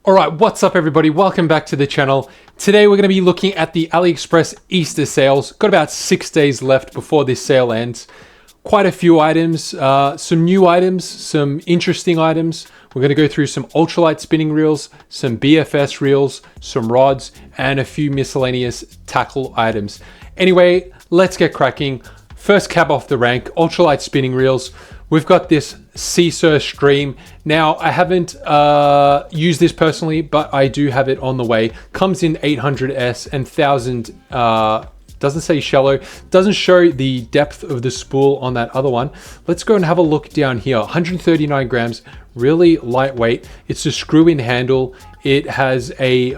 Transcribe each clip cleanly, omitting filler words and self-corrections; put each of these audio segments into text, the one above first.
All right, what's up everybody? Welcome back to the channel. Today we're going to be looking at the Aliexpress Easter sales. Got about 6 days left before this sale ends. Quite a few items, some new items, some interesting items. We're going to go through some ultralight spinning reels, some BFS reels, some rods, and a few miscellaneous tackle items. Anyway, let's get cracking. First cab off the rank, ultralight spinning reels. We've got this Caesar Stream. Now, I haven't used this personally, but I do have it on the way. Comes in 800S and 1000, doesn't say shallow, doesn't show the depth of the spool on that other one. Let's go and have a look down here. 139 grams, really lightweight. It's a screw-in handle. It has a,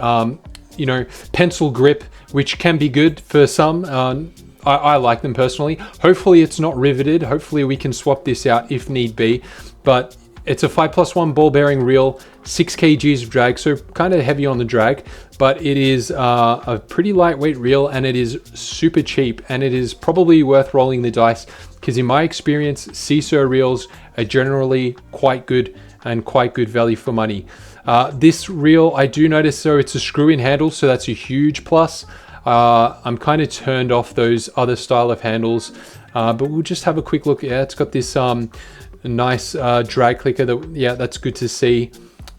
pencil grip, which can be good for some. I like them personally. Hopefully it's not riveted. Hopefully we can swap this out if need be. But it's a 5+1 ball bearing reel, 6 kgs of drag, so kind of heavy on the drag. But it is a pretty lightweight reel and it is super cheap. And it is probably worth rolling the dice because in my experience, Caesar reels are generally quite good and quite good value for money. This reel, I do notice, so it's a screw-in handle, so that's a huge plus. I'm kind of turned off those other style of handles, but we'll just have a quick look. Yeah, it's got this nice drag clicker. That's good to see.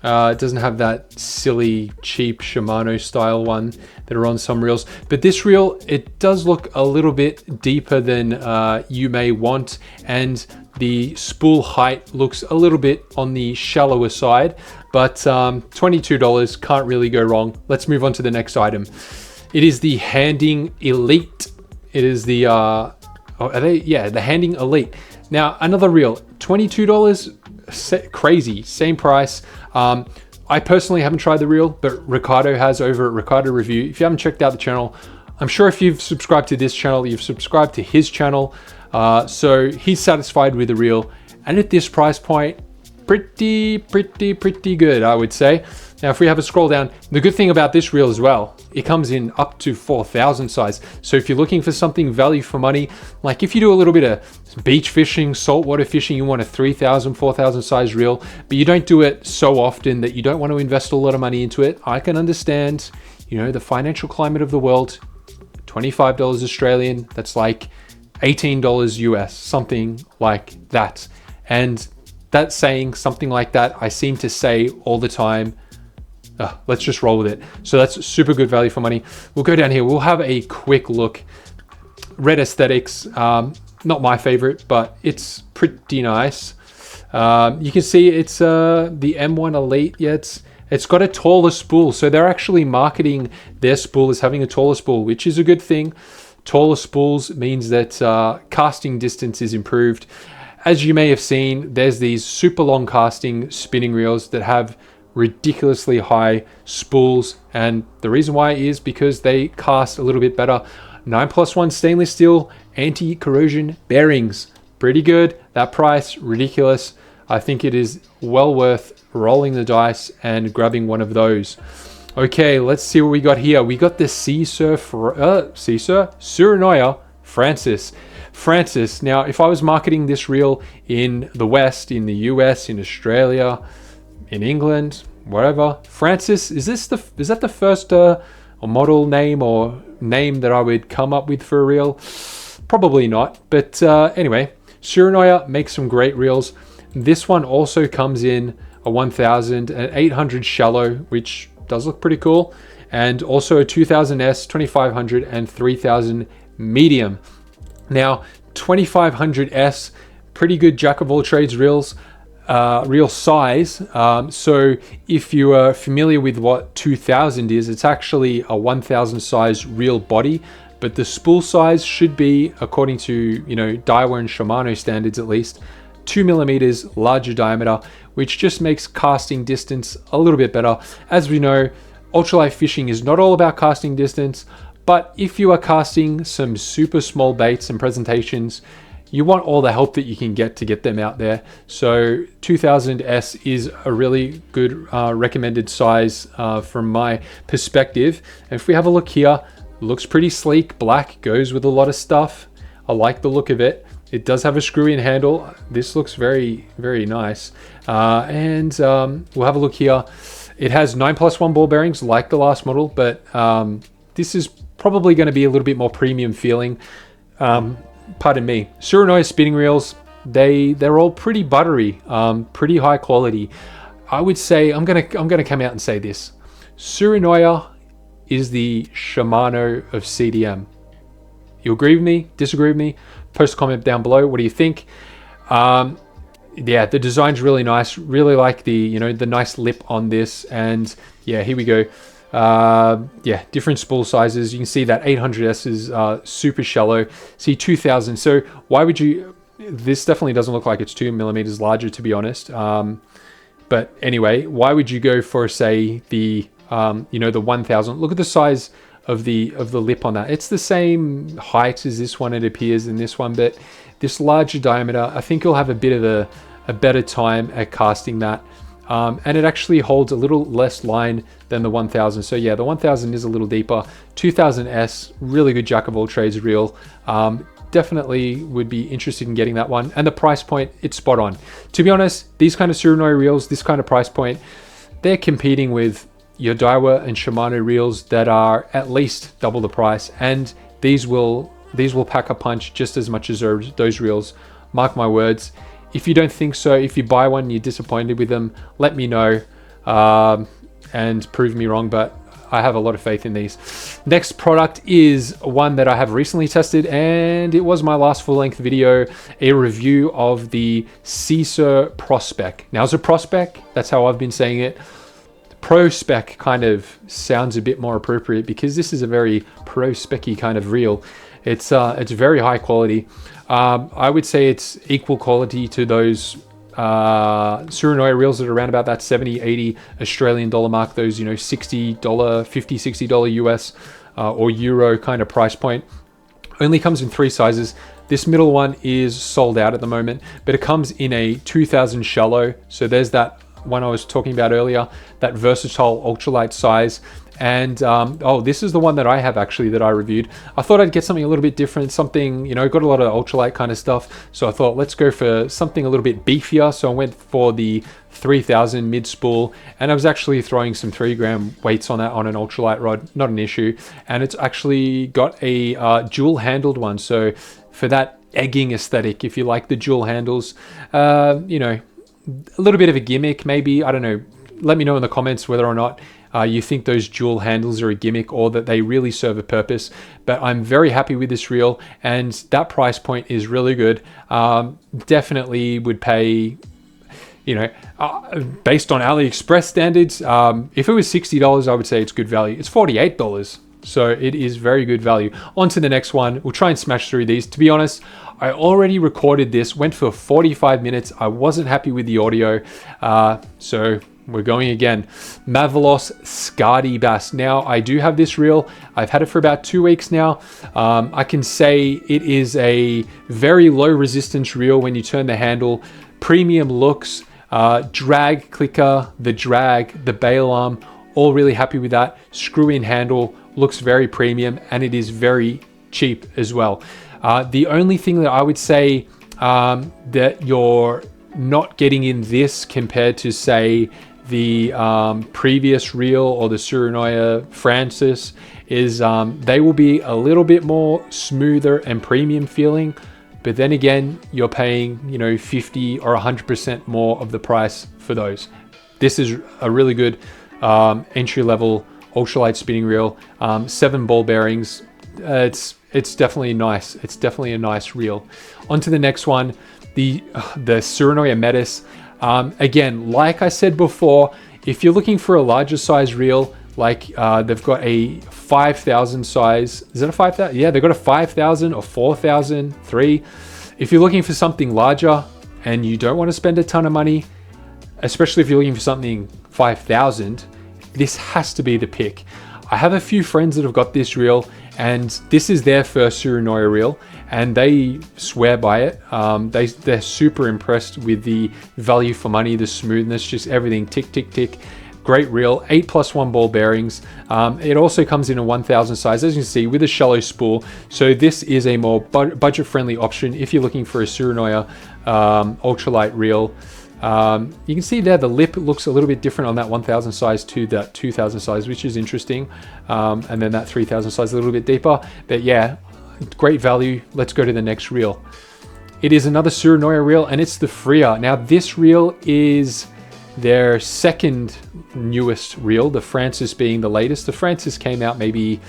It doesn't have that silly cheap Shimano style one that are on some reels, but this reel, it does look a little bit deeper than you may want, and the spool height looks a little bit on the shallower side, but $22 can't really go wrong. Let's move on to the next item. It is the Handing Elite. It is the, the Handing Elite. Now, another reel, $22, crazy, same price. I personally haven't tried the reel, but Ricardo has over at Ricardo Review. If you haven't checked out the channel, I'm sure if you've subscribed to this channel, you've subscribed to his channel. So he's satisfied with the reel. And at this price point, pretty good, I would say. Now, if we have a scroll down, the good thing about this reel as well, it comes in up to 4,000 size. So if you're looking for something value for money, like if you do a little bit of beach fishing, saltwater fishing, you want a 3,000, 4,000 size reel, but you don't do it so often that you don't want to invest a lot of money into it. I can understand, the financial climate of the world. $25 Australian, that's like $18 US, something like that. And that saying, something like that, I seem to say all the time. Let's just roll with it. So that's super good value for money. We'll go down here. We'll have a quick look. Red Aesthetics, not my favorite, but it's pretty nice. You can see it's the M1 Elite. Yeah, it's got a taller spool. So they're actually marketing their spool as having a taller spool, which is a good thing. Taller spools means that casting distance is improved. As you may have seen, there's these super long casting spinning reels that have ridiculously high spools, and the reason why is because they cast a little bit better. 9+1 stainless steel anti-corrosion bearings, pretty good. That price, ridiculous. I think it is well worth rolling the dice and grabbing one of those. Okay, let's see what we got here. We got the Surinoya Francis. Now, if I was marketing this reel in the West, in the US, in Australia, in England, wherever, Francis, is that the first model name or name that I would come up with for a reel? Probably not, but anyway, Surinoya makes some great reels. This one also comes in a 1,000 and 800 shallow, which does look pretty cool, and also a 2000S, 2500 and 3000 medium. Now, 2500S, pretty good jack of all trades reels. Reel size. So if you are familiar with what 2000 is, it's actually a 1000 size reel body, but the spool size should be, according to Daiwa and Shimano standards at least, 2 millimeters larger diameter, which just makes casting distance a little bit better. As we know, ultralight fishing is not all about casting distance, but if you are casting some super small baits and presentations, you want all the help that you can get to get them out there. So 2000S is a really good recommended size from my perspective. And if we have a look here, it looks pretty sleek. Black goes with a lot of stuff. I like the look of it. It does have a screw-in handle. This looks very, very nice. We'll have a look here. It has 9+1 ball bearings like the last model, but this is probably going to be a little bit more premium feeling. Pardon me. Surinoya spinning reels, they're all pretty buttery, pretty high quality. I would say I'm gonna come out and say this: Surinoya is the Shimano of CDM. You agree with me? Disagree with me? Post a comment down below. What do you think? Yeah, the design's really nice. Really like the the nice lip on this, and yeah, here we go. Yeah, different spool sizes. You can see that 800S is super shallow. See 2000. So why would you? This definitely doesn't look like it's 2mm larger, to be honest. But anyway, why would you go for, say, the the 1000? Look at the size of the lip on that. It's the same height as this one, it appears, in this one, but this larger diameter, I think you'll have a bit of a better time at casting that. And it actually holds a little less line than the 1000. So yeah, the 1000 is a little deeper. 2000S, really good jack of all trades reel. Definitely would be interested in getting that one. And the price point, it's spot on. To be honest, these kind of Surinoya reels, this kind of price point, they're competing with your Daiwa and Shimano reels that are at least double the price. And these will pack a punch just as much as those reels. Mark my words. If you don't think so, if you buy one and you're disappointed with them, let me know and prove me wrong, but I have a lot of faith in these. Next product is one that I have recently tested, and it was my last full-length video, a review of the Caesar Prospec. Now, it's a Prospec, that's how I've been saying it. Pro-spec kind of sounds a bit more appropriate because this is a very pro-spec-y kind of reel. It's very high quality. I would say it's equal quality to those Surinoya reels that are around about that 70, 80 Australian dollar mark, those, $60, $50, $60 US or Euro kind of price point. Only comes in 3 sizes. This middle one is sold out at the moment, but it comes in a 2000 shallow. So there's that one I was talking about earlier, that versatile ultralight size. And oh, this is the one that I have actually that I reviewed. I thought I'd get something a little bit different, something, got a lot of ultralight kind of stuff. So I thought, let's go for something a little bit beefier. So I went for the 3000 mid spool, and I was actually throwing some 3-gram weights on that on an ultralight rod, not an issue. And it's actually got a dual handled one. So for that egging aesthetic, if you like the dual handles, a little bit of a gimmick, maybe, I don't know. Let me know in the comments whether or not you think those dual handles are a gimmick or that they really serve a purpose. But I'm very happy with this reel, and that price point is really good. Definitely would pay, based on Aliexpress standards. If it was $60, I would say it's good value. It's $48. So it is very good value. On to the next one. We'll try and smash through these. To be honest, I already recorded this, went for 45 minutes. I wasn't happy with the audio. So we're going again. Mavalos Skadi Bass. Now, I do have this reel. I've had it for about 2 weeks now. I can say it is a very low resistance reel when you turn the handle. Premium looks, drag clicker, the drag, the bail arm, all really happy with that. Screw in handle, looks very premium, and it is very cheap as well. The only thing that I would say that you're not getting in this compared to, say, the previous reel or the Surinoya Francis is they will be a little bit more smoother and premium feeling, but then again, you're paying 50 or 100% more of the price for those. This is a really good entry-level ultralight spinning reel, 7 ball bearings. It's definitely nice. It's definitely a nice reel. On to the next one, the Surinoya Metis. Again, like I said before, if you're looking for a larger size reel, like they've got a 5000 size. Is that a 5000? Yeah, they've got a 5000 or 4000, 3. If you're looking for something larger and you don't want to spend a ton of money, especially if you're looking for something 5000, this has to be the pick. I have a few friends that have got this reel, and this is their first Surinoya reel, and they swear by it. They're super impressed with the value for money, the smoothness, just everything, tick, tick, tick. Great reel, 8+1 ball bearings. It also comes in a 1000 size, as you can see, with a shallow spool. So this is a more budget-friendly option if you're looking for a Surinoya ultralight reel. You can see there the lip looks a little bit different on that 1000 size to that 2000 size, which is interesting. And then that 3000 size a little bit deeper. But yeah, great value. Let's go to the next reel. It is another Surinoya reel, and it's the Freer. Now this reel is their second newest reel, the Francis being the latest. The Francis came out maybe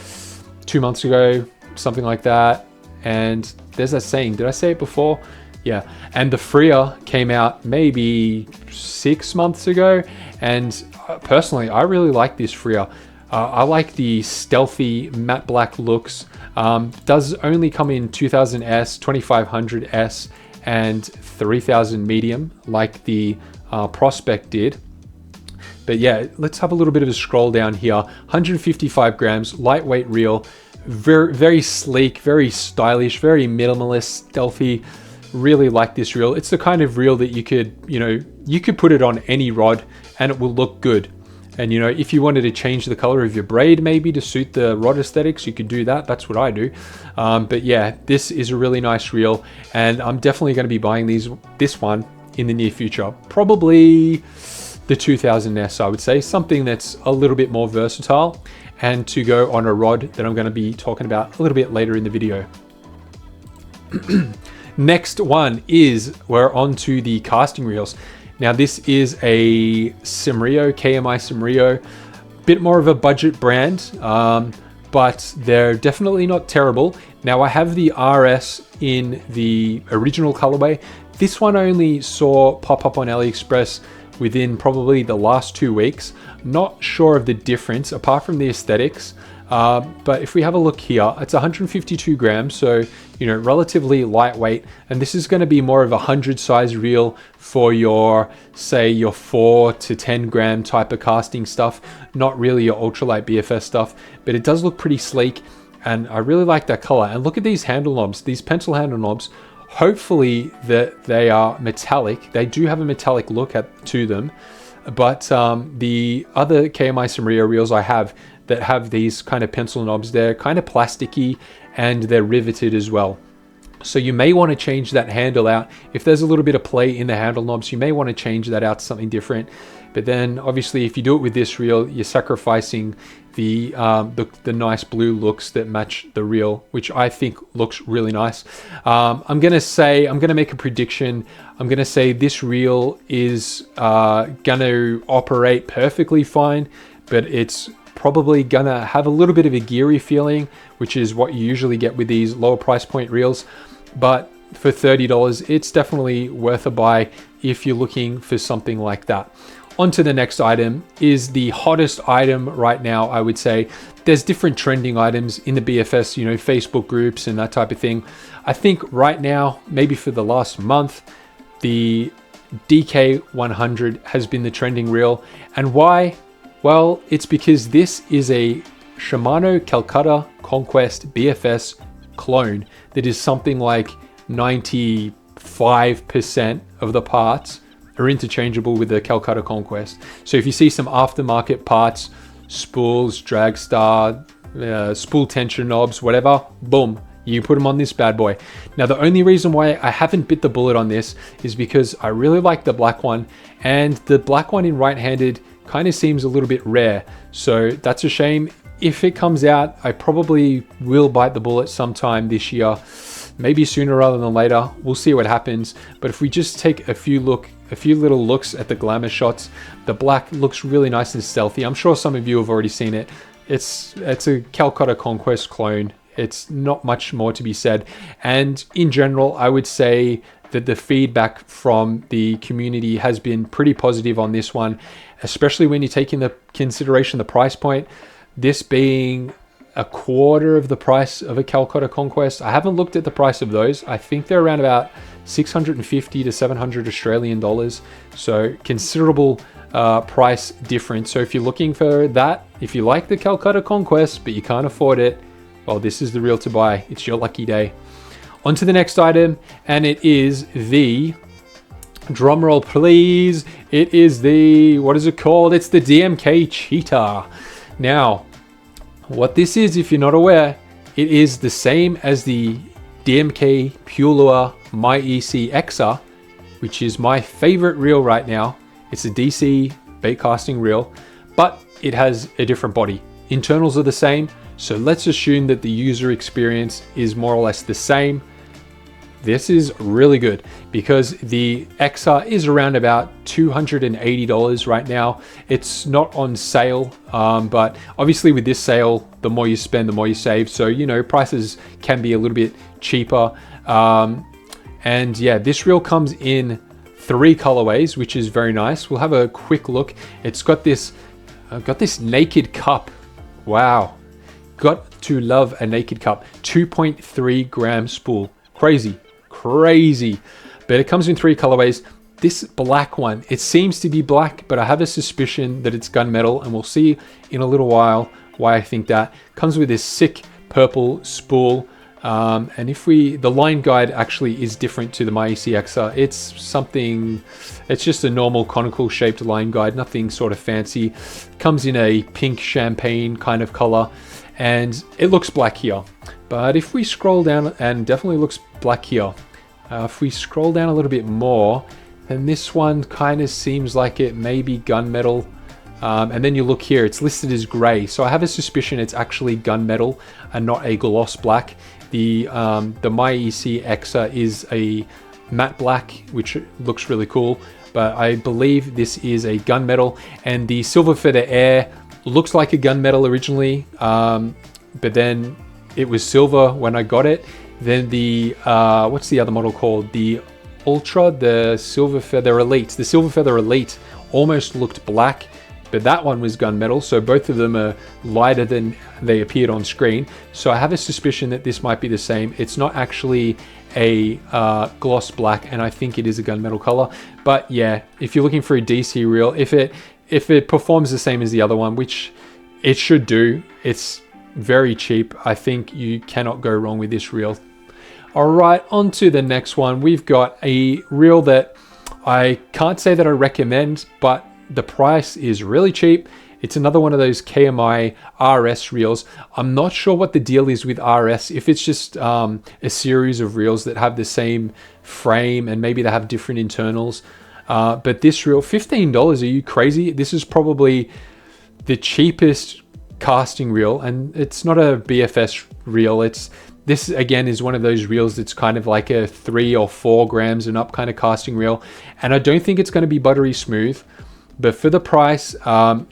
2 months ago, something like that. And there's that saying, did I say it before? Yeah, and the Freer came out maybe 6 months ago, and personally, I really like this Freer. I like the stealthy matte black looks. Does only come in 2000S, 2500S, and 3000 medium, like the Prospect did. But yeah, let's have a little bit of a scroll down here. 155 grams, lightweight reel, very, very sleek, very stylish, very minimalist, stealthy. Really like this reel. It's the kind of reel that you could, you could put it on any rod and it will look good. And if you wanted to change the color of your braid maybe to suit the rod aesthetics, you could do that. That's what I do. But yeah, this is a really nice reel, and I'm definitely going to be buying this one in the near future. Probably the 2000S, I would say, something that's a little bit more versatile and to go on a rod that I'm going to be talking about a little bit later in the video. Next one is we're on to the casting reels. Now this is a Simrio, KMI Simrio, bit more of a budget brand, but they're definitely not terrible. Now I have the RS in the original colorway. This one I only saw pop up on Aliexpress within probably the last 2 weeks. Not sure of the difference apart from the aesthetics. But if we have a look here, it's 152 grams, so relatively lightweight, and this is going to be more of a 100 size reel for your, say, your 4 to 10 gram type of casting stuff, not really your ultralight BFS stuff, but it does look pretty sleek, and I really like that color. And look at these handle knobs, these pencil handle knobs. Hopefully that they are metallic. They do have a metallic look to them, but the other KMI Simrio reels I have that have these kind of pencil knobs, they're kind of plasticky and they're riveted as well. So you may want to change that handle out. If there's a little bit of play in the handle knobs, you may want to change that out to something different. But then obviously if you do it with this reel, you're sacrificing the nice blue looks that match the reel, which I think looks really nice. I'm gonna make a prediction. I'm gonna say this reel is gonna operate perfectly fine, but it's probably gonna have a little bit of a geary feeling, which is what you usually get with these lower price point reels. But for $30, it's definitely worth a buy if you're looking for something like that. On to the next item is the hottest item right now, I would say. There's different trending items in the BFS, Facebook groups and that type of thing. I think right now, maybe for the last month, the DK100 has been the trending reel. And why? Well, it's because this is a Shimano Calcutta Conquest BFS clone that is something like 95% of the parts are interchangeable with the Calcutta Conquest. So if you see some aftermarket parts, spools, drag star, spool tension knobs, whatever, boom, you put them on this bad boy. Now the only reason why I haven't bit the bullet on this is because I really like the black one, and the black one in right-handed kind of seems a little bit rare. So that's a shame. If it comes out, I probably will bite the bullet sometime this year, maybe sooner rather than later. We'll see what happens. But if we just take a few little looks at the glamour shots, the black looks really nice and stealthy. I'm sure some of you have already seen it. It's a Calcutta Conquest clone. It's not much more to be said. And in general, I would say that the feedback from the community has been pretty positive on this one, especially when you take into consideration the price point. This being a quarter of the price of a Calcutta Conquest. I haven't looked at the price of those. I think they're around about 650 to 700 Australian dollars. So considerable price difference. So if you're looking for that, if you like the Calcutta Conquest, but you can't afford it, well, this is the reel to buy. It's your lucky day. On to the next item, and it is the, drumroll please, it is the, what is it called? It's the DMK Cheetah. Now, what this is, if you're not aware, it is the same as the DMK Pure Lure MyEC Exa, which is my favorite reel right now. It's a DC bait casting reel, but it has a different body. Internals are the same, so let's assume that the user experience is more or less the same. This is really good because the XR is around about $280 right now. It's not on sale, but obviously with this sale, the more you spend, the more you save. So, you know, prices can be a little bit cheaper. And yeah, this reel comes in 3 colorways, which is very nice. We'll have a quick look. It's got this naked cup. Wow. Got to love a naked cup. 2.3 gram spool. Crazy. But it comes in 3 colorways. This black one, it seems to be black, but I have a suspicion that it's gunmetal, and we'll see in a little while why I think that. Comes with this sick purple spool. And if the line guide actually is different to the MISC XR. It's just a normal conical shaped line guide, nothing sort of fancy. Comes in a pink champagne kind of color, and it looks black here. But if we scroll down, and definitely looks black here. If we scroll down a little bit more, then this one kind of seems like it may be gunmetal. And then you look here, it's listed as gray. So I have a suspicion it's actually gunmetal and not a gloss black. The MISC XR is a matte black, which looks really cool. But I believe this is a gunmetal, and the Silver Feather Air looks like a gunmetal originally. But then it was silver when I got it. Then the, what's the other model called? The the Silver Feather Elite. The Silver Feather Elite almost looked black, but that one was gunmetal. So both of them are lighter than they appeared on screen. So I have a suspicion that this might be the same. It's not actually a gloss black, and I think it is a gunmetal color. But yeah, if you're looking for a DC reel, if it performs the same as the other one, which it should do, it's very cheap. I think you cannot go wrong with this reel. All right, on to the next one. We've got a reel that I can't say that I recommend, but the price is really cheap. It's another one of those KMI RS reels. I'm not sure what the deal is with RS, if it's just a series of reels that have the same frame and maybe they have different internals. But this reel, $15, are you crazy? This is probably the cheapest casting reel, and it's not a BFS reel. This again is one of those reels that's kind of like a 3 or 4 grams and up kind of casting reel, and I don't think it's going to be buttery smooth. But for the price,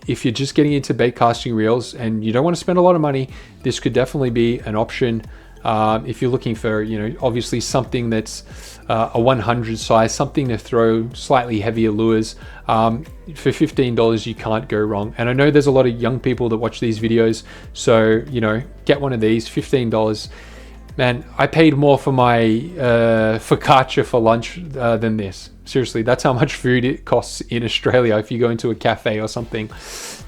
if you're just getting into bait casting reels and you don't want to spend a lot of money, this could definitely be an option. If you're looking for, you know, obviously something that's a 100 size, something to throw slightly heavier lures. For $15, you can't go wrong. And I know there's a lot of young people that watch these videos, so, you know, get one of these, $15. Man, I paid more for my focaccia for lunch than this. Seriously, that's how much food it costs in Australia if you go into a cafe or something.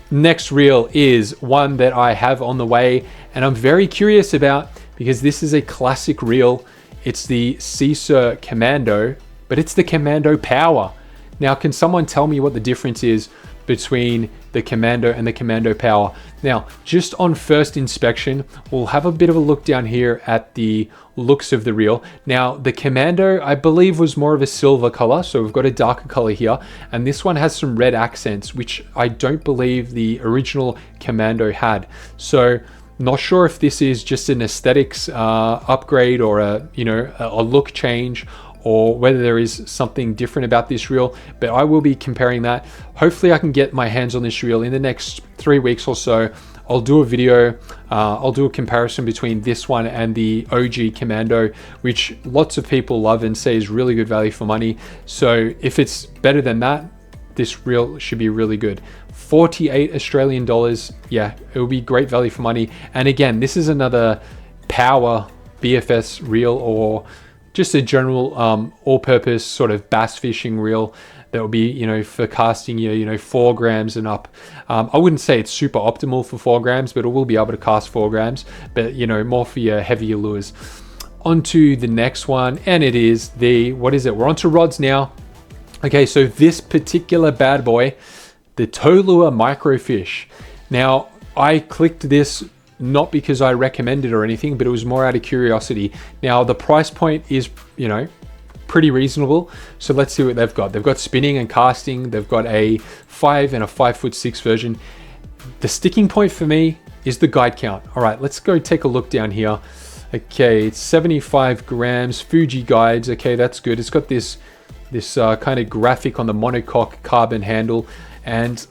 Next reel is one that I have on the way, and I'm very curious about because this is a classic reel. It's the Caesar Commando, but it's the Commando Power. Now, can someone tell me what the difference is between the Commando and the Commando Power? Now, just on first inspection, we'll have a bit of a look down here at the looks of the reel. Now, the Commando, I believe, was more of a silver color, so we've got a darker color here, and this one has some red accents, which I don't believe the original Commando had. So not sure if this is just an aesthetics upgrade or a look change, or whether there is something different about this reel, but I will be comparing that. Hopefully I can get my hands on this reel in the next 3 weeks or so. I'll do a video, I'll do a comparison between this one and the OG Commando, which lots of people love and say is really good value for money. So if it's better than that, this reel should be really good. 48 Australian dollars, yeah, it will be great value for money. And again, this is another power BFS reel, or just a general all-purpose sort of bass fishing reel that will be, you know, for casting your 4 grams and up. I wouldn't say it's super optimal for 4 grams, but it will be able to cast 4 grams, but, you know, more for your heavier lures. On to the next one, and it is what is it? We're on to rods now. Okay, so this particular bad boy, the Tow Lure Microfish. Now, I clicked this not because I recommend it or anything, but it was more out of curiosity. Now, the price point is, you know, pretty reasonable. So let's see what they've got. They've got spinning and casting. They've got a 5 and a 5'6" version. The sticking point for me is the guide count. All right, let's go take a look down here. Okay, it's 75 grams, Fuji guides. Okay, that's good. It's got this kind of graphic on the monocoque carbon handle, and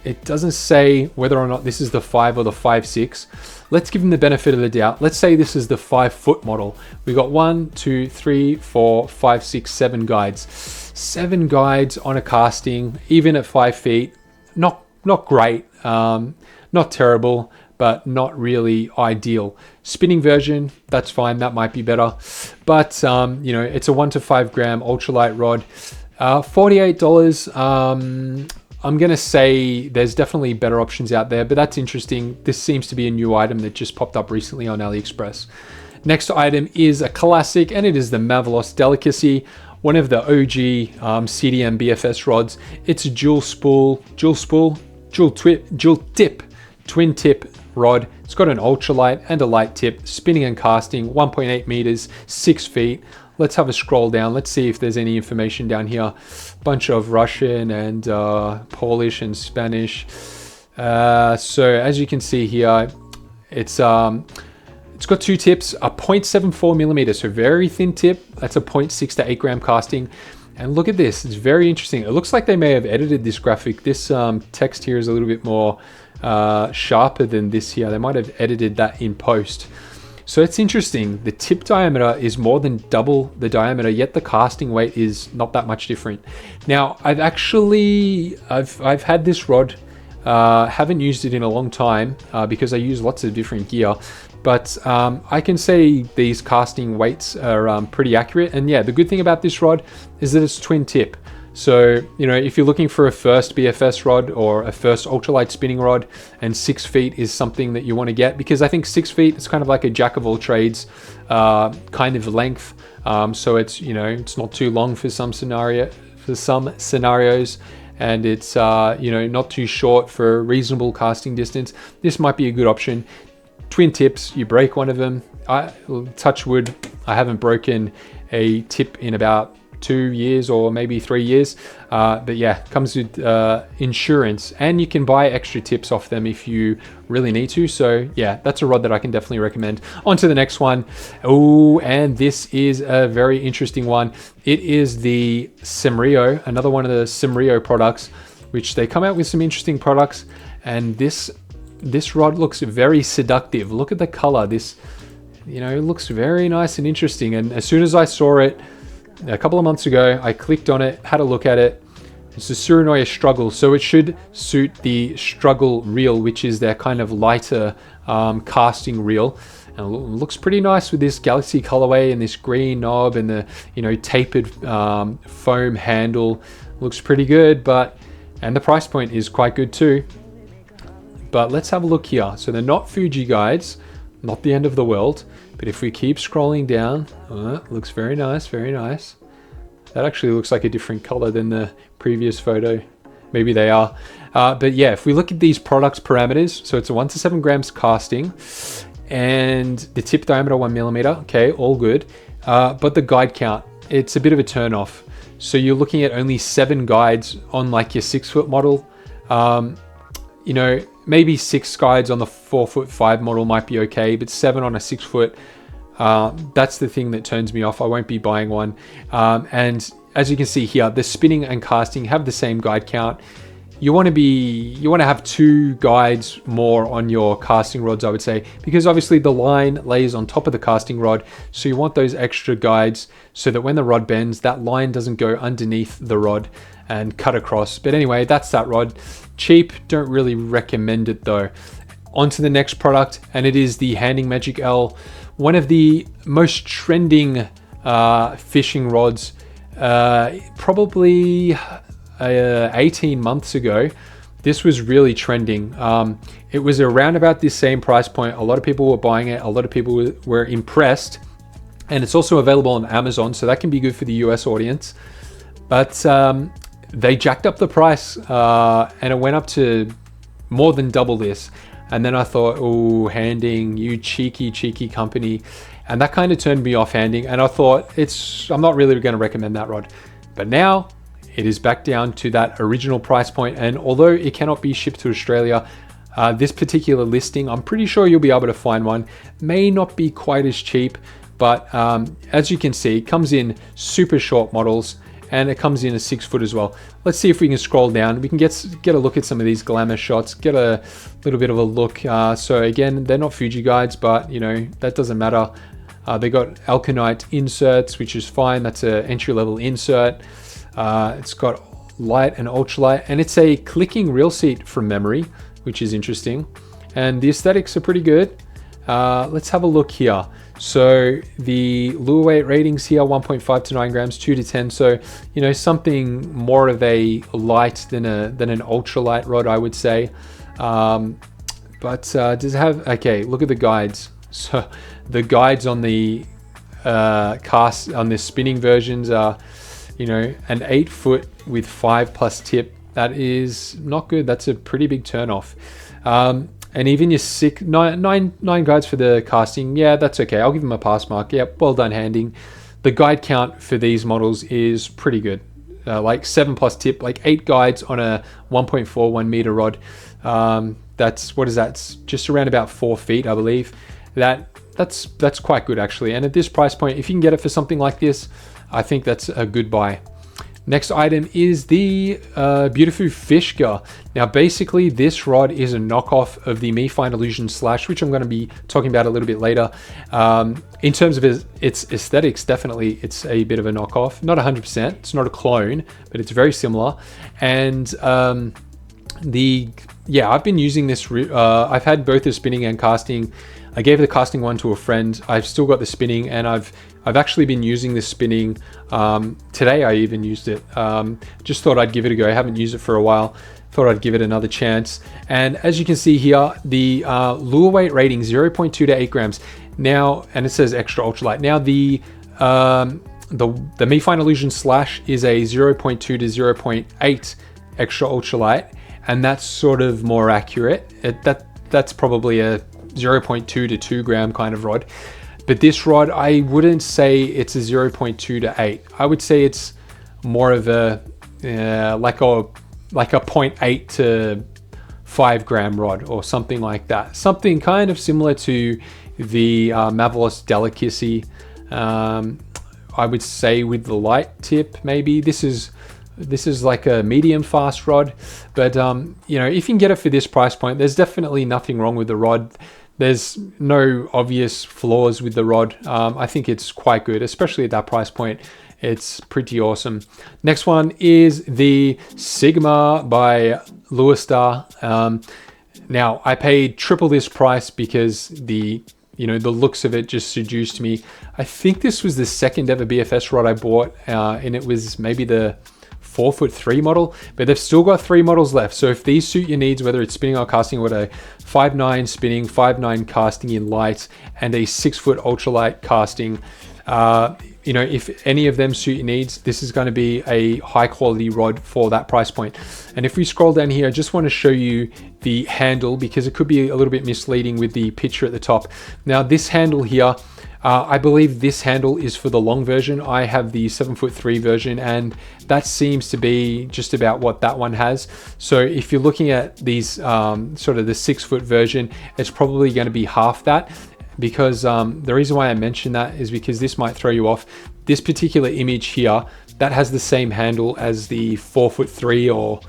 it doesn't say whether or not this is the 5 or the 5'6". Let's give them the benefit of the doubt. Let's say this is the 5-foot model. We got 1, 2, 3, 4, 5, 6, 7 guides. 7 guides on a casting, even at 5 feet. Not great, not terrible, but not really ideal. Spinning version, that's fine, that might be better. But, you know, it's a 1 to 5 gram ultralight rod. $48, I'm gonna say there's definitely better options out there, but that's interesting. This seems to be a new item that just popped up recently on Aliexpress. Next item is a classic, and it is the Mavalos Delicacy, one of the OG CDM BFS rods. It's a dual tip, twin tip rod. It's got an ultralight and a light tip, spinning and casting, 1.8 meters, 6 feet. Let's have a scroll down. Let's see if there's any information down here. Bunch of Russian and Polish and Spanish. So as you can see here, it's got 2 tips, a 0.74 millimeter, so very thin tip. That's a 0.6 to 8 gram casting. And look at this, it's very interesting. It looks like they may have edited this graphic. This text here is a little bit more sharper than this here. They might have edited that in post. So it's interesting. The tip diameter is more than double the diameter, yet the casting weight is not that much different. Now, I've had this rod, haven't used it in a long time because I use lots of different gear. But I can say these casting weights are pretty accurate. And yeah, the good thing about this rod is that it's twin tip. So, you know, if you're looking for a first BFS rod or a first ultralight spinning rod, and 6 feet is something that you want to get, because I think 6 feet is kind of like a jack of all trades kind of length. So it's, you know, it's not too long for some scenarios, and it's, you know, not too short for reasonable casting distance. This might be a good option. Twin tips, you break one of them. Touch wood, I haven't broken a tip in about 2 years or maybe 3 years, but yeah, comes with insurance, and you can buy extra tips off them if you really need to. So yeah, that's a rod that I can definitely recommend. On to the next one. Oh, and this is a very interesting one. It is the Simrio, another one of the Simrio products, which they come out with some interesting products, and this rod looks very seductive. Look at the color. This, you know, it looks very nice and interesting. And as soon as I saw it a couple of months ago, I clicked on it, had a look at it. It's the Surinoya Struggle, so it should suit the Struggle reel, which is their kind of lighter casting reel. And it looks pretty nice with this Galaxy colorway and this green knob and the, you know, tapered foam handle. Looks pretty good, and the price point is quite good too. But let's have a look here. So they're not Fuji guides, not the end of the world. But if we keep scrolling down, looks very nice, very nice. That actually looks like a different color than the previous photo. Maybe they are. But yeah, if we look at these products parameters, so it's a 1 to 7 grams casting, and the tip diameter 1 millimeter. Okay, all good. But the guide count, it's a bit of a turn off. So you're looking at only 7 guides on like your 6-foot model. You know, maybe 6 guides on the 4'5" model might be okay, but 7 on a 6-foot, that's the thing that turns me off. I won't be buying one. And as you can see here, the spinning and casting have the same guide count. You want to have 2 guides more on your casting rods, I would say, because obviously the line lays on top of the casting rod. So you want those extra guides so that when the rod bends, that line doesn't go underneath the rod and cut across. But anyway, that's that rod. Cheap, don't really recommend it though. On to the next product, and it is the Handing Magic L, one of the most trending fishing rods, probably 18 months ago. This was really trending. It was around about this same price point. A lot of people were buying it. A lot of people were impressed, and it's also available on Amazon, so that can be good for the US audience. But they jacked up the price, and it went up to more than double this. And then I thought, oh, handing, you cheeky company. And that kind of turned me off handing. And I thought, I'm not really going to recommend that rod. But now it is back down to that original price point. And although it cannot be shipped to Australia, this particular listing, I'm pretty sure you'll be able to find one. May not be quite as cheap, but as you can see, it comes in super short models, and it comes in a 6 foot as well. Let's see if we can scroll down. We can get a look at some of these glamour shots, get a little bit of a look. So again, they're not Fuji guides, but you know, that doesn't matter. They got Alkanite inserts, which is fine. That's an entry-level insert. It's got light and ultralight, and it's a clicking reel seat from memory, which is interesting. And the aesthetics are pretty good. Let's have a look here. So the lure weight ratings here, 1.5 to 9 grams, 2 to 10. So, you know, something more of a light than an ultralight rod, I would say. But does it have, okay, look at the guides. So the guides on the on the spinning versions are, you know, an 8 foot with 5+ tip. That is not good. That's a pretty big turn off. And even your nine guides for the casting, yeah, that's okay. I'll give them a pass mark. Yep, well done handing. The guide count for these models is pretty good. Like 7+ tip, like 8 guides on a 1.41 meter rod. That's, what is that? It's just around about 4 feet, I believe. That's quite good actually. And at this price point, if you can get it for something like this, I think that's a good buy. Next item is the Beautiful Fishka. Now basically this rod is a knockoff of the Me Find Illusion Slash, which I'm going to be talking about a little bit later. In terms of its aesthetics, definitely it's a bit of a knockoff. Not 100%, it's not a clone, but it's very similar. And yeah, I've been using this, I've had both the spinning and casting. I gave the casting one to a friend. I've still got the spinning, and I've actually been using this spinning. Today I even used it. Just thought I'd give it a go. I haven't used it for a while. Thought I'd give it another chance. And as you can see here, the lure weight rating 0.2 to 8 grams. Now, and it says extra ultralight. Now the Me Find Illusion Slash is a 0.2 to 0.8 extra ultralight, and that's sort of more accurate. That's probably a 0.2 to 2 gram kind of rod. But this rod, I wouldn't say it's a 0.2 to 8. I would say it's more of a like a 0.8 to 5 gram rod or something like that. Something kind of similar to the Mavalos Delicacy. I would say with the light tip, maybe. This is like a medium fast rod, but you know, if you can get it for this price point, there's definitely nothing wrong with the rod. There's no obvious flaws with the rod. I think it's quite good, especially at that price point. It's pretty awesome. Next one is the Sigma by Lewistar. Now I paid triple this price because the looks of it just seduced me. I think this was the second ever BFS rod I bought, and it was maybe the 4'3" model, but they've still got 3 models left. So if these suit your needs, whether it's spinning or casting, with a 5'9" spinning, 5'9" casting in light, and a 6 foot ultralight casting, you know, if any of them suit your needs, this is going to be a high quality rod for that price point. And if we scroll down here, I just want to show you the handle, because it could be a little bit misleading with the picture at the top. Now this handle here, I believe this handle is for the long version. I have the 7'3" version, and that seems to be just about what that one has. So if you're looking at these sort of the 6 foot version, it's probably going to be half that, because the reason why I mention that is because this might throw you off. This particular image here, that has the same handle as the 4'3" or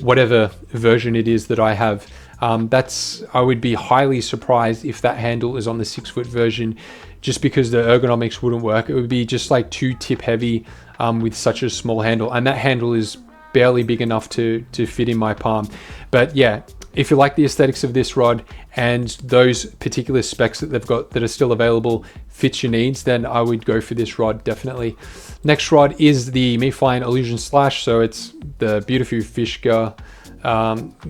whatever version it is that I have. I would be highly surprised if that handle is on the 6 foot version, just because the ergonomics wouldn't work. It would be just like too tip heavy with such a small handle, and that handle is barely big enough to fit in my palm. But yeah, if you like the aesthetics of this rod and those particular specs that they've got that are still available fits your needs, then I would go for this rod, definitely. Next rod is the Me Find Illusion Slash. So it's the Beautiful Fishka.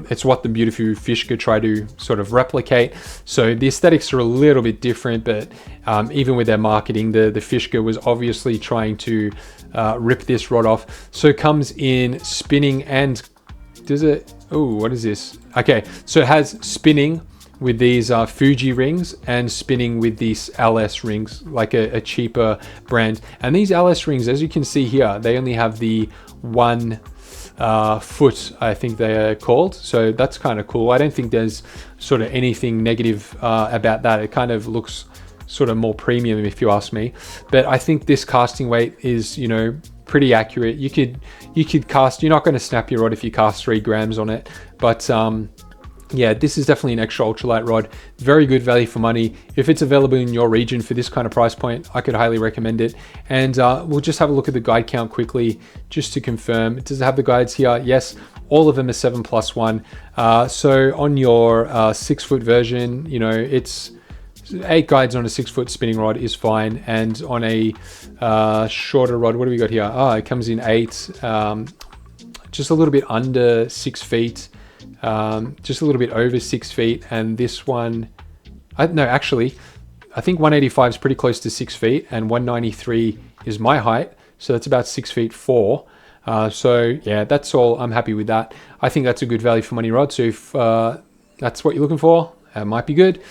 It's what the Beautiful Fishka try to sort of replicate. So the aesthetics are a little bit different, but even with their marketing, the Fishka was obviously trying to rip this rod off. So it comes in spinning and does it? Oh, what is this? Okay, so it has spinning, with these Fuji rings and spinning with these LS rings, like a cheaper brand. And these LS rings, as you can see here, they only have the 1 foot, I think they are called. So that's kind of cool. I don't think there's sort of anything negative about that. It kind of looks sort of more premium, if you ask me. But I think this casting weight is, you know, pretty accurate. You could cast, you're not going to snap your rod if you cast 3 grams on it, but yeah, this is definitely an extra ultralight rod. Very good value for money. If it's available in your region for this kind of price point, I could highly recommend it. And we'll just have a look at the guide count quickly, just to confirm. Does it have the guides here? Yes, all of them are 7+1. So on your 6 foot version, you know, it's 8 guides on a 6 foot spinning rod is fine. And on a shorter rod, what do we got here? Oh, it comes in 8, just a little bit under 6 feet. Just a little bit over 6 feet, and this one, no, actually, I think 185 is pretty close to 6 feet, and 193 is my height, so that's about 6 feet 4. So yeah, that's all. I'm happy with that. I think that's a good value for money rod. So if that's what you're looking for, it might be good.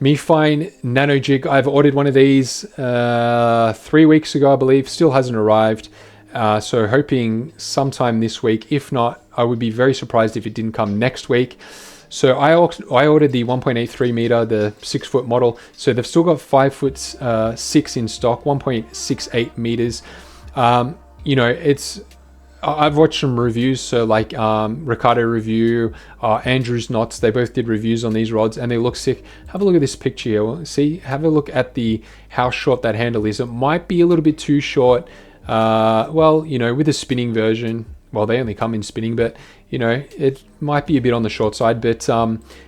MiFine Nano Jig. I've ordered one of these 3 weeks ago, I believe. Still hasn't arrived. So hoping sometime this week. If not, I would be very surprised if it didn't come next week. So I ordered the 1.83 meter, the 6 foot model. So they've still got 5 foot 6 in stock, 1.68 meters. You know, I've watched some reviews. So like Ricardo Review, Andrew's Knots, they both did reviews on these rods and they look sick. Have a look at this picture here. See, have a look at how short that handle is. It might be a little bit too short. Well, you know, with a spinning version, well, they only come in spinning, but you know, it might be a bit on the short side, but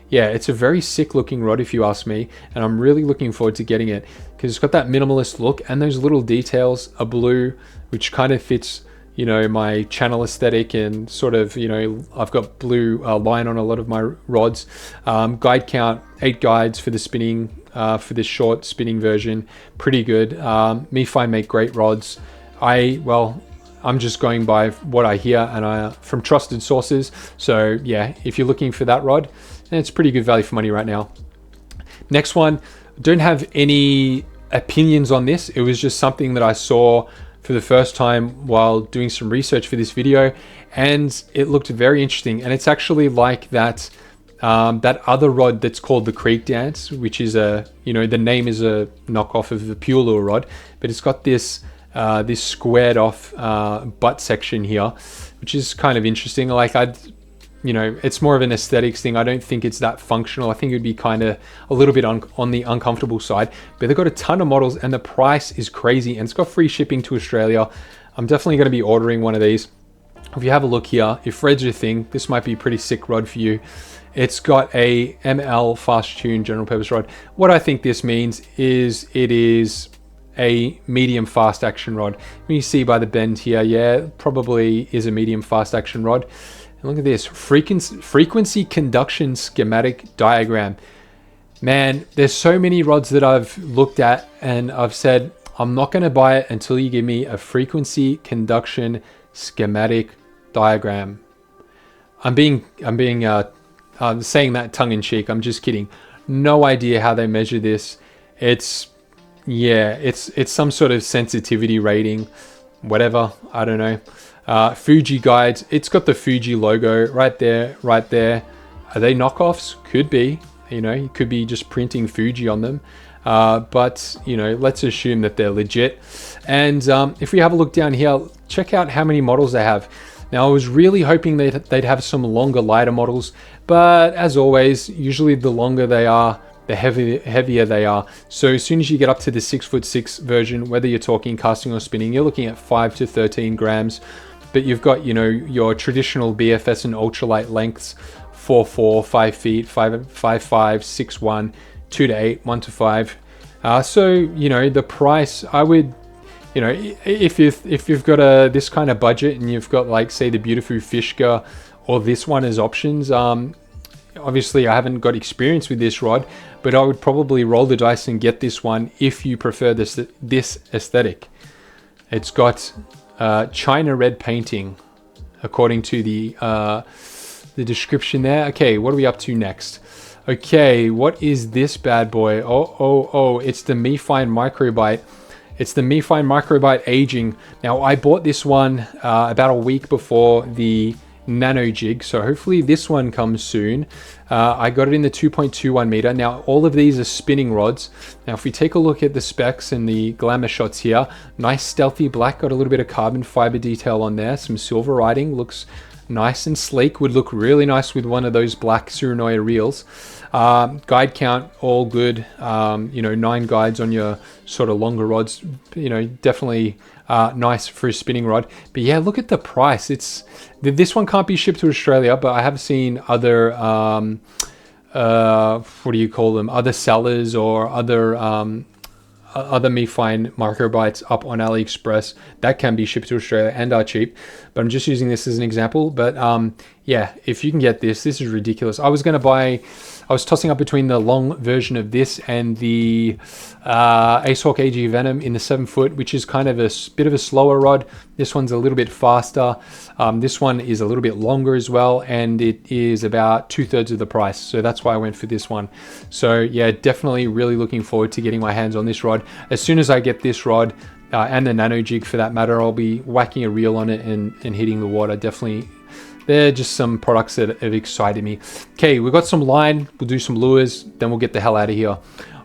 yeah, it's a very sick looking rod if you ask me, and I'm really looking forward to getting it because it's got that minimalist look and those little details, a blue, which kind of fits, you know, my channel aesthetic, and sort of, you know, I've got blue line on a lot of my rods. Guide count, 8 guides for the spinning, for this short spinning version, pretty good. MiFine make great rods. I'm just going by what I hear and from trusted sources. So yeah, if you're looking for that rod, then it's pretty good value for money right now. Next one, don't have any opinions on this. It was just something that I saw for the first time while doing some research for this video, and it looked very interesting. And it's actually like that other rod that's called the Creek Dance, which is you know, the name is a knockoff of the Pure Lure rod, but it's got this squared off butt section here, which is kind of interesting. Like you know, it's more of an aesthetics thing. I don't think it's that functional. I think it would be kind of a little bit on the uncomfortable side, but they've got a ton of models and the price is crazy, and it's got free shipping to Australia. I'm definitely going to be ordering one of these. If you have a look here, if red's your thing, this might be a pretty sick rod for you. It's got a ML fast tune general purpose rod. What I think this means is it is a medium fast action rod. You see by the bend here, yeah, probably is a medium fast action rod. And look at this, frequency conduction schematic diagram. Man, there's so many rods that I've looked at and I've said, I'm not going to buy it until you give me a frequency conduction schematic diagram. I'm saying that tongue in cheek. I'm just kidding. No idea how they measure this. It's some sort of sensitivity rating, whatever, I don't know. Fuji guides, it's got the Fuji logo right there. Are they knockoffs? Could be, you know, you could be just printing Fuji on them. But you know, let's assume that they're legit. And if we have a look down here, check out how many models they have. Now, I was really hoping they'd have some longer, lighter models, but as always, usually the longer they are, the heavier they are. So as soon as you get up to the 6'6" version, whether you're talking casting or spinning, you're looking at 5 to 13 grams. But you've got, you know, your traditional BFS and ultralight lengths, 4'4", 5 feet, 5'5", 6'1", 2 to 8, 1 to 5. So you know, the price, I would, you know, if you've got this kind of budget and you've got, like, say, the Beautiful Fishka or this one as options, obviously I haven't got experience with this rod, but I would probably roll the dice and get this one if you prefer this aesthetic. It's got China red painting, according to the description there. Okay, what are we up to next? Okay, what is this bad boy? Oh, it's the MiFine Microbite. It's the MiFine Microbite Aging. Now, I bought this one about a week before the Nano Jig, so hopefully this one comes soon. I got it in the 2.21 meter. Now, all of these are spinning rods. Now, if we take a look at the specs and the glamour shots here, nice stealthy black, got a little bit of carbon fiber detail on there, some silver writing, looks nice and sleek, would look really nice with one of those black Surinoya reels. Guide count, all good. 9 guides on your sort of longer rods, definitely nice for a spinning rod. But yeah, look at the price. This one can't be shipped to Australia, but I have seen other what do you call them, other sellers or other MiFine microbites up on Aliexpress that can be shipped to Australia and are cheap, but I'm just using this as an example. But yeah, if you can get this is ridiculous. I was tossing up between the long version of this and the Ace Hawk AG Venom in the 7 foot, which is kind of a bit of a slower rod. This one's a little bit faster. This one is a little bit longer as well, and it is about 2/3 of the price. So that's why I went for this one. So yeah, definitely really looking forward to getting my hands on this rod. As soon as I get this rod, and the Nano Jig for that matter, I'll be whacking a reel on it and hitting the water. Definitely. They're just some products that have excited me. Okay, we've got some line. We'll do some lures, then we'll get the hell out of here.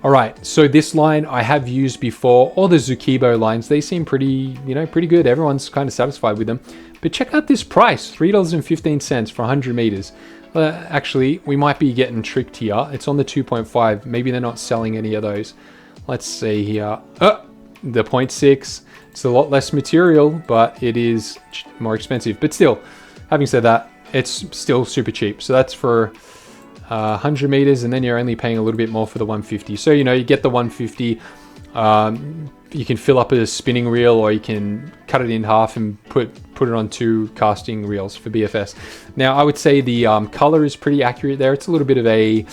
All right, so this line I have used before. All the Zucchibo lines, they seem pretty good. Everyone's kind of satisfied with them. But check out this price, $3.15 for 100 meters. Actually, we might be getting tricked here. It's on the 2.5. Maybe they're not selling any of those. Let's see here. The 0.6. It's a lot less material, but it is more expensive. But still, having said that, it's still super cheap. So that's for 100 meters, and then you're only paying a little bit more for the 150. So, you get the 150. You can fill up a spinning reel, or you can cut it in half and put it on 2 casting reels for BFS. Now, I would say the color is pretty accurate there. It's a little bit of a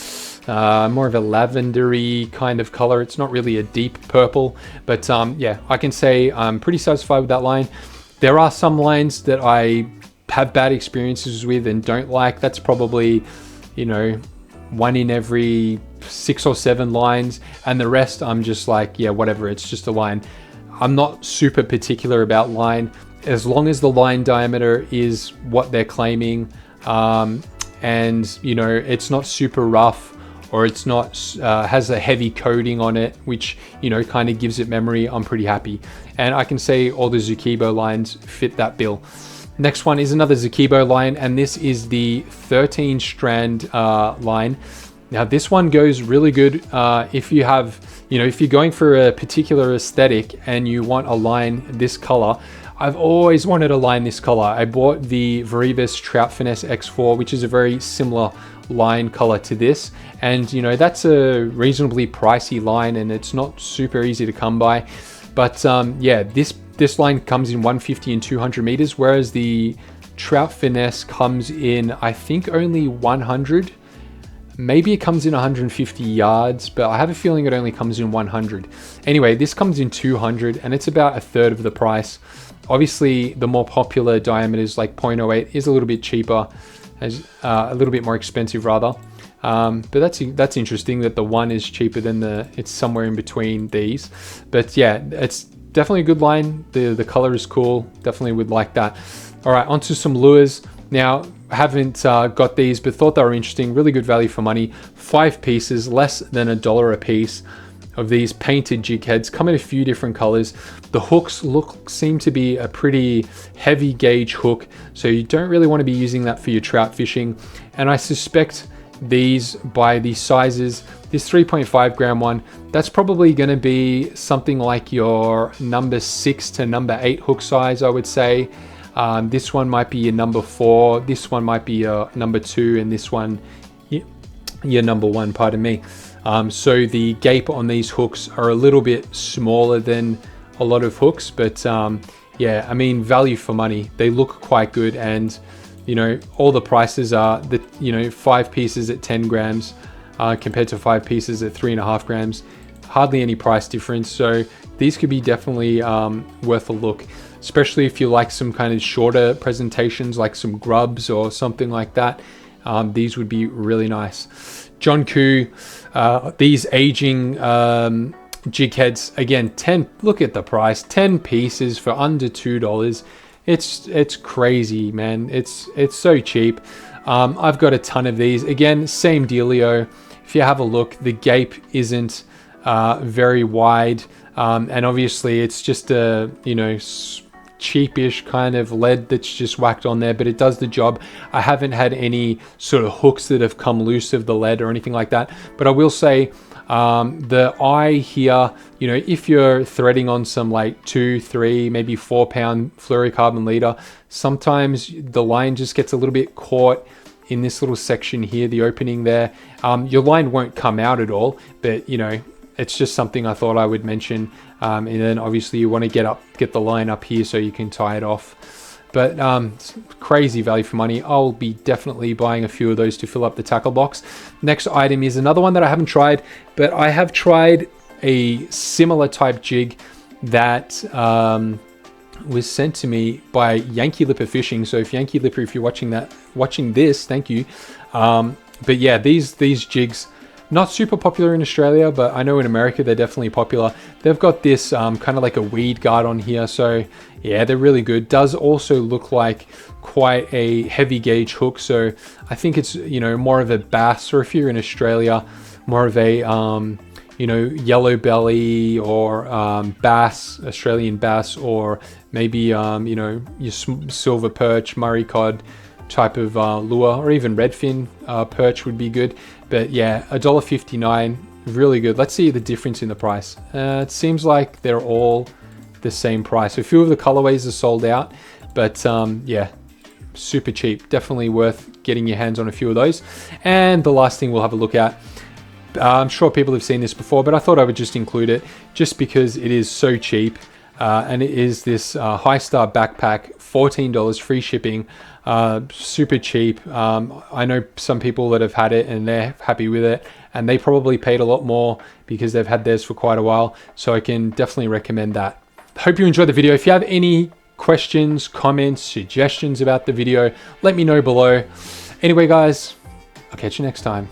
more of a lavendery kind of color. It's not really a deep purple, but yeah, I can say I'm pretty satisfied with that line. There are some lines that I have bad experiences with and don't like. That's probably, 1 in every 6 or 7 lines, and the rest I'm just like, yeah, whatever, it's just a line. I'm not super particular about line, as long as the line diameter is what they're claiming, and it's not super rough, or it's not has a heavy coating on it, which kind of gives it memory. I'm pretty happy, and I can say all the Zucchibo lines fit that bill. Next one is another Zucchibo line, and this is the 13 strand line. Now this one goes really good if you have, if you're going for a particular aesthetic and you want a line this color. I've always wanted a line this color. I bought the Varivas Trout Finesse X4, which is a very similar line color to this, and that's a reasonably pricey line, and it's not super easy to come by. But yeah, this line comes in 150 and 200 meters, whereas the Trout Finesse comes in, I think, only 100. Maybe it comes in 150 yards, but I have a feeling it only comes in 100. Anyway, this comes in 200, and it's about 1/3 of the price. Obviously, the more popular diameters like 0.08 is a little bit cheaper, a little bit more expensive rather. But that's interesting that the 1 is cheaper than it's somewhere in between these. But yeah, it's definitely a good line. The color is cool. Definitely would like that. All right, onto some lures. Now, I haven't got these, but thought they were interesting. Really good value for money. 5 pieces, less than $1 a piece of these painted jig heads. Come in a few different colors. The hooks seem to be a pretty heavy gauge hook, so you don't really want to be using that for your trout fishing. And I suspect these, by the sizes, this 3.5 gram one, that's probably going to be something like your number 6 to number 8 hook size, I would say. This one might be your number 4, this one might be your number 2, and this one your number 1, pardon me. So the gape on these hooks are a little bit smaller than a lot of hooks, but yeah, I mean, value for money. They look quite good, and all the prices are the 5 pieces at 10 grams compared to 5 pieces at 3.5 grams. Hardly any price difference, so these could be definitely worth a look, especially if you like some kind of shorter presentations, like some grubs or something like that. these would be really nice. John Koo, these aging jig heads, again, 10, look at the price, 10 pieces for under $2. It's crazy, man. It's so cheap. I've got a ton of these. Again, same dealio. If you have a look, the gape isn't very wide, and obviously it's just a, you know, cheapish kind of lead that's just whacked on there, but it does the job. I haven't had any sort of hooks that have come loose of the lead or anything like that, but I will say the eye here, you know, if you're threading on some like 2, 3, maybe 4 pound fluorocarbon leader, sometimes the line just gets a little bit caught in this little section here, the opening there. Your line won't come out at all, but you know, it's just something I thought I would mention. And then obviously you want to get the line up here so you can tie it off. But crazy value for money. I'll be definitely buying a few of those to fill up the tackle box. Next item is another one that I haven't tried, but I have tried a similar type jig that was sent to me by Yankee Lipper Fishing. So if Yankee Lipper, if you're watching this, thank you. But yeah, these jigs, not super popular in Australia, but I know in America they're definitely popular. They've got this kind of like a weed guard on here, so yeah, they're really good. Does also look like quite a heavy gauge hook, so I think it's, you know, more of a bass, or if you're in Australia, more of a you know, yellow belly or bass, Australian bass, or maybe you know, your silver perch, Murray cod type of lure, or even redfin perch would be good. But yeah, $1.59, really good. Let's see the difference in the price. It seems like they're all the same price. A few of the colorways are sold out, but yeah, super cheap. Definitely worth getting your hands on a few of those. And the last thing we'll have a look at, I'm sure people have seen this before, but I thought I would just include it just because it is so cheap. And it is this High Star backpack, $14 free shipping, super cheap. I know some people that have had it and they're happy with it, and they probably paid a lot more because they've had theirs for quite a while. So I can definitely recommend that. Hope you enjoyed the video. If you have any questions, comments, suggestions about the video, let me know below. Anyway, guys, I'll catch you next time.